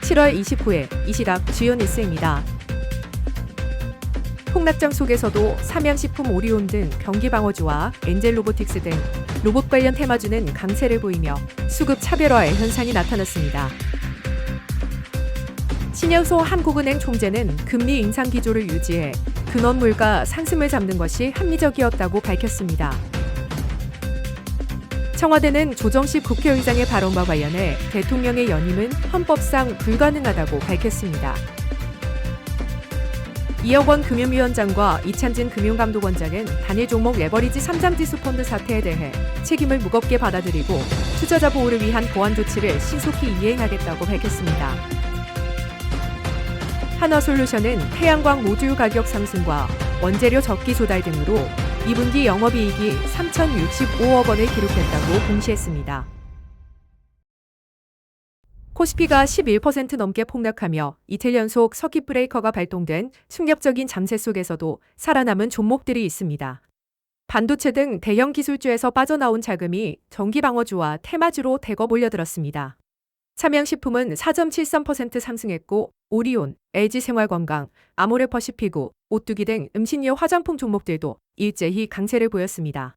7월 29일 이 시각 주요 뉴스입니다. 폭락장 속에서도 삼양식품 오리온 등 경기방어주와 엔젤로보틱스 등 로봇 관련 테마주는 강세를 보이며 수급 차별화의 현상이 나타났습니다. 신현소 한국은행 총재는 금리 인상 기조를 유지해 근원 물가 상승을 잡는 것이 합리적이었다고 밝혔습니다. 청와대는 조정식 국회의장의 발언과 관련해 대통령의 연임은 헌법상 불가능하다고 밝혔습니다. 이혁원 금융위원장과 이찬진 금융감독원장은 단일 종목 레버리지 3장 지수펀드 사태에 대해 책임을 무겁게 받아들이고 투자자 보호를 위한 보완 조치를 신속히 이행하겠다고 밝혔습니다. 한화솔루션은 태양광 모듈 가격 상승과 원재료 적기 조달 등으로 2분기 영업이익이 3,065억 원을 기록했다고 공시했습니다. 코스피가 11% 넘게 폭락하며 이틀 연속 서킷 브레이커가 발동된 충격적인 잠세 속에서도 살아남은 종목들이 있습니다. 반도체 등 대형 기술주에서 빠져나온 자금이 전기방어주와 테마주로 대거 몰려들었습니다. 삼양식품은 4.73% 상승했고 오리온, LG생활건강, 아모레퍼시피구, 오뚜기 등 음식료 화장품 종목들도 일제히 강세를 보였습니다.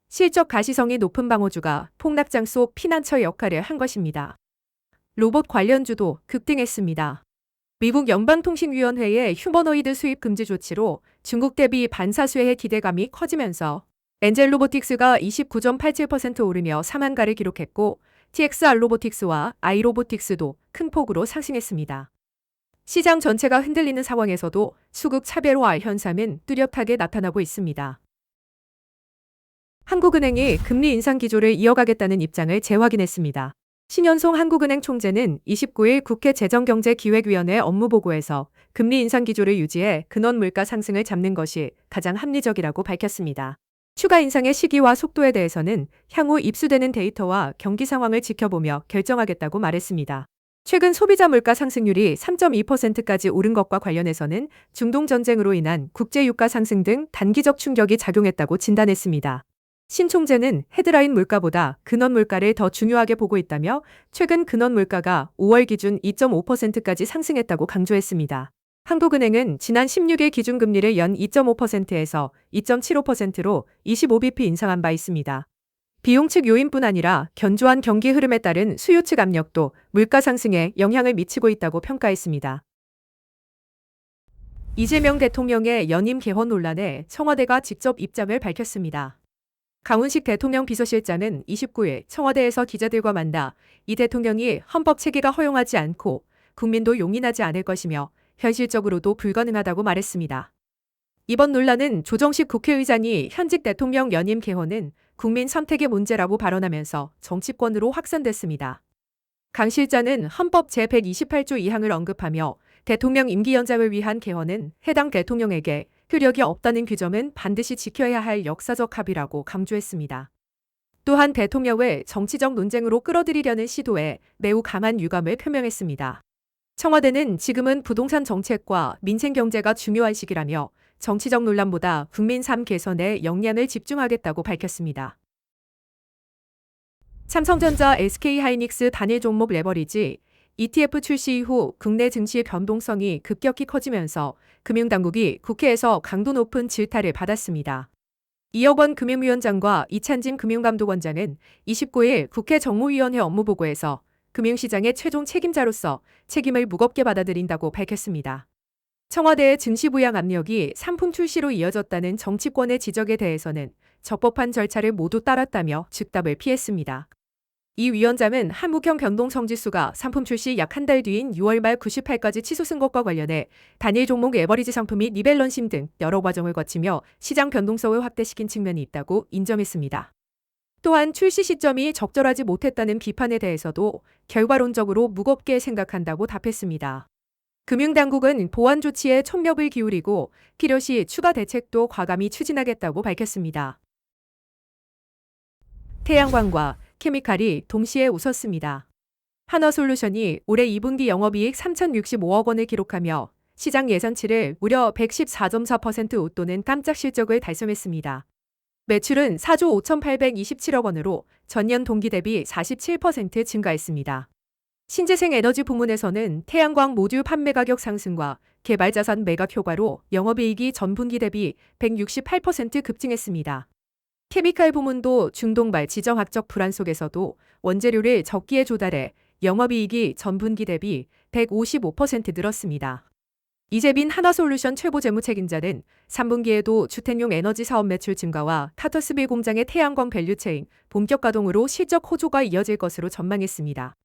실적 가시성이 높은 방어주가 폭락장 속 피난처 역할을 한 것입니다. 로봇 관련주도 급등했습니다. 미국 연방통신위원회의 휴머노이드 수입 금지 조치로 중국 대비 반사수혜의 기대감이 커지면서 엔젤로보틱스가 29.87% 오르며 상한가를 기록했고 TXR로보틱스와 아이로보틱스도 큰 폭으로 상승했습니다. 시장 전체가 흔들리는 상황에서도 수급 차별화 현상은 뚜렷하게 나타나고 있습니다. 한국은행이 금리 인상 기조를 이어가겠다는 입장을 재확인했습니다. 신현송 한국은행 총재는 29일 국회 재정경제기획위원회 업무보고에서 금리 인상 기조를 유지해 근원 물가 상승을 잡는 것이 가장 합리적이라고 밝혔습니다. 추가 인상의 시기와 속도에 대해서는 향후 입수되는 데이터와 경기 상황을 지켜보며 결정하겠다고 말했습니다. 최근 소비자 물가 상승률이 3.2%까지 오른 것과 관련해서는 중동 전쟁으로 인한 국제 유가 상승 등 단기적 충격이 작용했다고 진단했습니다. 신 총재는 헤드라인 물가보다 근원 물가를 더 중요하게 보고 있다며 최근 근원 물가가 5월 기준 2.5%까지 상승했다고 강조했습니다. 한국은행은 지난 16일 기준금리를 연 2.5%에서 2.75%로 25bp 인상한 바 있습니다. 비용 측 요인뿐 아니라 견조한 경기 흐름에 따른 수요 측 압력도 물가 상승에 영향을 미치고 있다고 평가했습니다. 이재명 대통령의 연임 개헌 논란에 청와대가 직접 입장을 밝혔습니다. 강훈식 대통령 비서실장은 29일 청와대에서 기자들과 만나 이 대통령이 헌법 체계가 허용하지 않고 국민도 용인하지 않을 것이며 현실적으로도 불가능하다고 말했습니다. 이번 논란은 조정식 국회의장이 현직 대통령 연임 개헌은 국민 선택의 문제라고 발언하면서 정치권으로 확산됐습니다. 강 실장은 헌법 제128조 2항을 언급하며 대통령 임기 연장을 위한 개헌은 해당 대통령에게 효력이 없다는 규정은 반드시 지켜야 할 역사적 합의라고 강조했습니다. 또한 대통령을 정치적 논쟁으로 끌어들이려는 시도에 매우 강한 유감을 표명했습니다. 청와대는 지금은 부동산 정책과 민생 경제가 중요한 시기라며 정치적 논란보다 국민 삶 개선에 역량을 집중하겠다고 밝혔습니다. 삼성전자 SK하이닉스 단일 종목 레버리지 ETF 출시 이후 국내 증시의 변동성이 급격히 커지면서 금융당국이 국회에서 강도 높은 질타를 받았습니다. 이혁원 금융위원장과 이찬진 금융감독원장은 29일 국회 정무위원회 업무보고에서 금융시장의 최종 책임자로서 책임을 무겁게 받아들인다고 밝혔습니다. 청와대의 증시 부양 압력이 상품 출시로 이어졌다는 정치권의 지적에 대해서는 적법한 절차를 모두 따랐다며 즉답을 피했습니다. 이 위원장은 한국형 변동성지수가 상품 출시 약 한 달 뒤인 6월 말 98까지 치솟은 것과 관련해 단일 종목 에버리지 상품이 리밸런싱 등 여러 과정을 거치며 시장 변동성을 확대시킨 측면이 있다고 인정했습니다. 또한 출시 시점이 적절하지 못했다는 비판에 대해서도 결과론적으로 무겁게 생각한다고 답했습니다. 금융당국은 보완 조치에 총력을 기울이고 필요시 추가 대책도 과감히 추진하겠다고 밝혔습니다. 태양광과 케미칼이 동시에 웃었습니다. 한화솔루션이 올해 2분기 영업이익 3,065억 원을 기록하며 시장 예상치를 무려 114.4% 웃도는 깜짝 실적을 달성했습니다. 매출은 4조 5,827억 원으로 전년 동기 대비 47% 증가했습니다. 신재생 에너지 부문에서는 태양광 모듈 판매 가격 상승과 개발 자산 매각 효과로 영업이익이 전분기 대비 168% 급증했습니다. 케미칼 부문도 중동발 지정학적 불안 속에서도 원재료를 적기에 조달해 영업이익이 전분기 대비 155% 늘었습니다. 이재빈 하나솔루션 최고 재무책임자는 3분기에도 주택용 에너지 사업 매출 증가와 타터스빌 공장의 태양광 밸류체인 본격 가동으로 실적 호조가 이어질 것으로 전망했습니다.